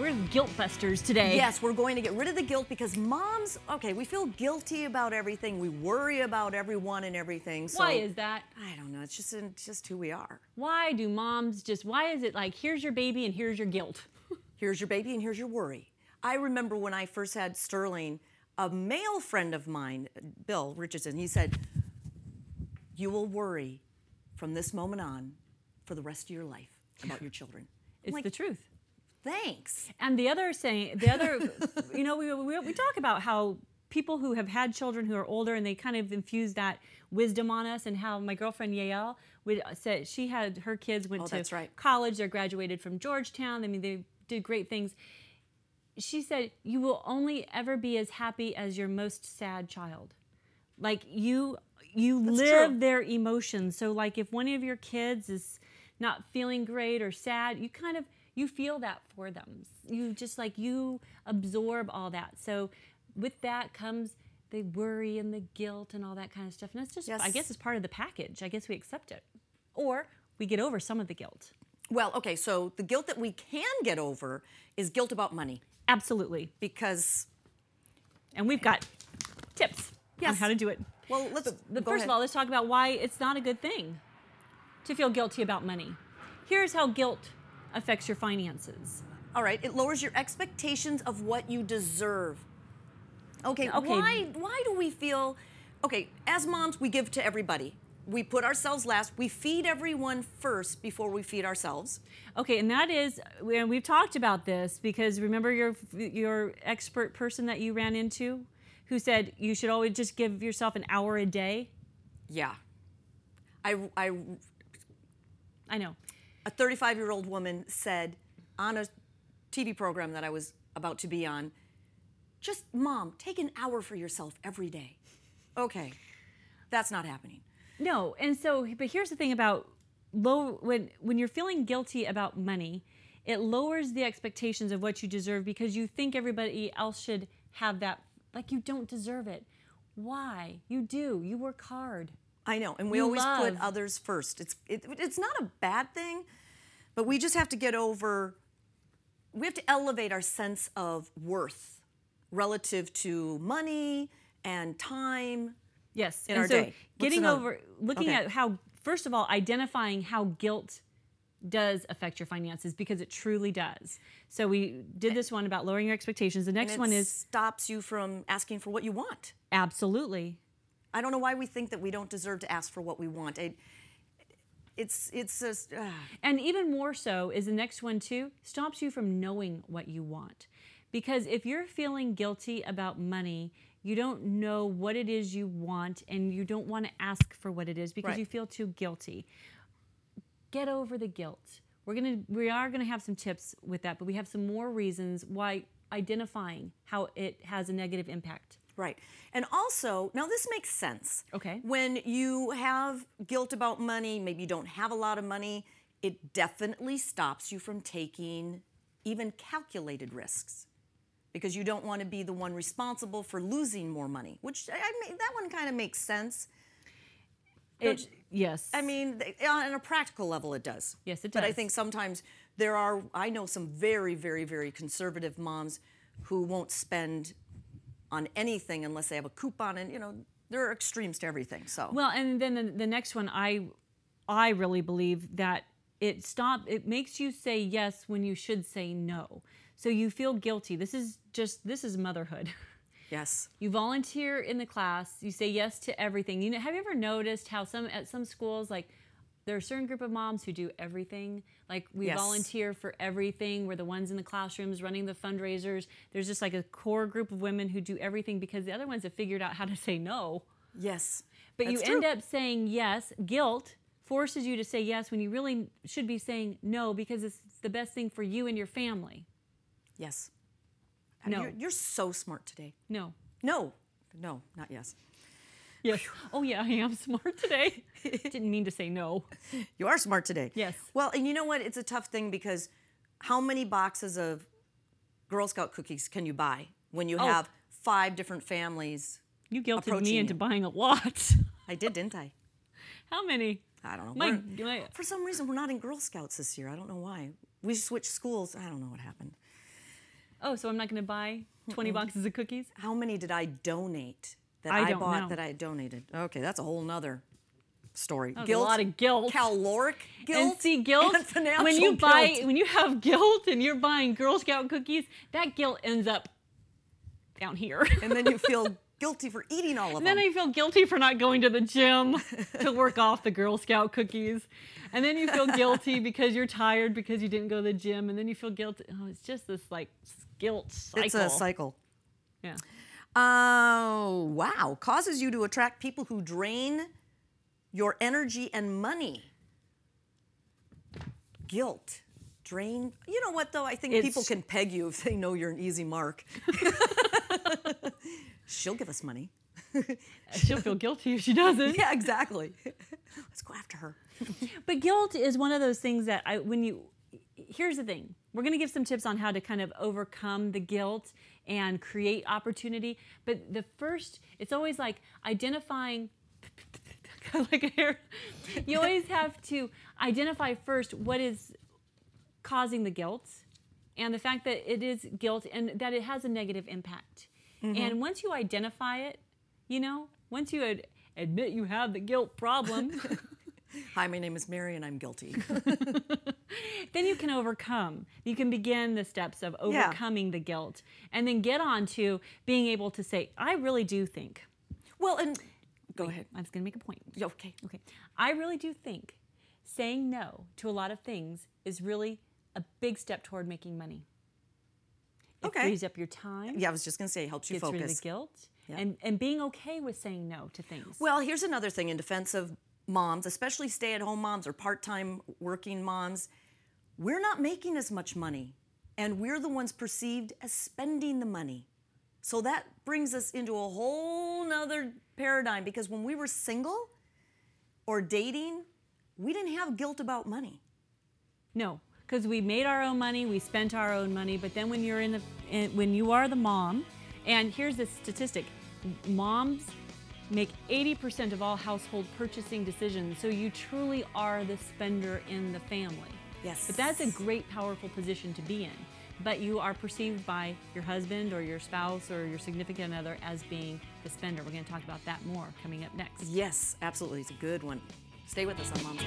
We're guilt busters today. Yes, we're going to get rid of the guilt because moms, okay, we feel guilty about everything. We worry about everyone and everything. So, why is that? I don't know. It's just who we are. Why do moms why is it like, here's your baby and here's your guilt? Here's your baby and here's your worry. I remember when I first had Sterling, a male friend of mine, Bill Richardson, he said, you will worry from this moment on for the rest of your life about your children. It's like, the truth. Thanks. And the other, you know, we talk about how people who have had children who are older and they kind of infuse that wisdom on us, and how my girlfriend Yael said she had her kids went to college, they graduated from Georgetown. I mean, they did great things. She said, you will only ever be as happy as your most sad child. Like you live their emotions. So like if one of your kids is not feeling great or sad, you feel that for them. You absorb all that. So with that comes the worry and the guilt and all that kind of stuff. And it's just, I guess it's part of the package. I guess we accept it. Or we get over some of the guilt. Well, okay, so the guilt that we can get over is guilt about money. Absolutely. And we've got tips on how to do it. Well, first of all, let's talk about why it's not a good thing to feel guilty about money. Here's how guilt affects your finances. All right, it lowers your expectations of what you deserve. Okay. Why do we feel, okay, as moms, we give to everybody. We put ourselves last. We feed everyone first before we feed ourselves. Okay, and that is, and we've talked about this because remember your expert person that you ran into who said you should always just give yourself an hour a day? Yeah. I know. A 35-year-old woman said on a TV program that I was about to be on, just, Mom, take an hour for yourself every day. Okay, that's not happening. No, and so, but here's the thing about when you're feeling guilty about money, it lowers the expectations of what you deserve because you think everybody else should have that, like you don't deserve it. Why? You do. You work hard. I know, and we always put others first. It's not a bad thing, but we just have to get over, we have to elevate our sense of worth relative to money and time. Yes, in our day. Looking at how, first of all, identifying how guilt does affect your finances because it truly does. So we did this one about lowering your expectations. The next one is stops you from asking for what you want. Absolutely. I don't know why we think that we don't deserve to ask for what we want. It's just... And even more so is the next one too, stops you from knowing what you want. Because if you're feeling guilty about money, you don't know what it is you want and you don't want to ask for what it is because you feel too guilty. Get over the guilt. We are gonna have some tips with that, but we have some more reasons why identifying how it has a negative impact. Right. And also, now this makes sense. Okay. When you have guilt about money, maybe you don't have a lot of money, it definitely stops you from taking even calculated risks. Because you don't want to be the one responsible for losing more money, which that one kind of makes sense. Yes. I mean, on a practical level, it does. Yes, it does. But I think sometimes I know some very, very, very conservative moms who won't spend on anything unless they have a coupon, and there are extremes to everything. So well, and then the next one, I really believe that it makes you say yes when you should say no. So you feel guilty. This is motherhood. Yes. You volunteer in the class. You say yes to everything. Have you ever noticed how at some schools, like there are a certain group of moms who do everything. Like we volunteer for everything. We're the ones in the classrooms running the fundraisers. There's just like a core group of women who do everything because the other ones have figured out how to say no. Yes. But you end up saying yes. Guilt forces you to say yes when you really should be saying no because it's the best thing for you and your family. Yes. No. You're so smart today. No. No. No, not yes. Yes. Oh, yeah, I am smart today. Didn't mean to say no. You are smart today. Yes. Well, and you know what? It's a tough thing because how many boxes of Girl Scout cookies can you buy when you have 5 different families? You guilted me into buying a lot. I did, didn't I? How many? I don't know. For some reason, we're not in Girl Scouts this year. I don't know why. We switched schools. I don't know what happened. Oh, so I'm not going to buy 20 boxes of cookies? How many did I donate that I I don't bought know. that I donated? Okay, that's a whole nother story. That was a lot of guilt. Caloric guilt. And see, guilt, and financial when you guilt. when you have guilt and you're buying Girl Scout cookies, that guilt ends up down here. And then you feel guilty for eating all of And them. then I feel guilty for not going to the gym to work off the Girl Scout cookies. And then you feel guilty because you're tired because you didn't go to the gym. And then you feel guilty. Oh, it's just this like guilt cycle. It's a cycle. Yeah. Oh, wow. Causes you to attract people who drain your energy and money. Guilt. Drain. You know what, though? I think people can peg you if they know you're an easy mark. She'll give us money. She'll feel guilty if she doesn't. Yeah, exactly. Let's go after her. But guilt is one of those things that here's the thing. We're going to give some tips on how to kind of overcome the guilt and create opportunity. But it's always like identifying, like a hair. You always have to identify first what is causing the guilt and the fact that it is guilt and that it has a negative impact. And once you identify it, once you admit you have the guilt problem. Hi, my name is Mary and I'm guilty. Then you can overcome. You can begin the steps of overcoming the guilt and then get on to being able to say, I really do think. Well, and go ahead. I was going to make a point. Okay. Okay. I really do think saying no to a lot of things is really a big step toward making money. It frees up your time. Yeah, I was just going to say, it helps you focus. Gets rid of the guilt and being okay with saying no to things. Well, here's another thing in defense of moms, especially stay-at-home moms or part-time working moms. We're not making as much money, and we're the ones perceived as spending the money. So that brings us into a whole nother paradigm, because when we were single or dating, we didn't have guilt about money. No, because we made our own money, we spent our own money, but then when when you are the mom, and here's the statistic, moms make 80% of all household purchasing decisions, so you truly are the spender in the family. Yes. But that's a great, powerful position to be in. But you are perceived by your husband or your spouse or your significant other as being the spender. We're going to talk about that more coming up next. Yes, absolutely. It's a good one. Stay with us on Moms.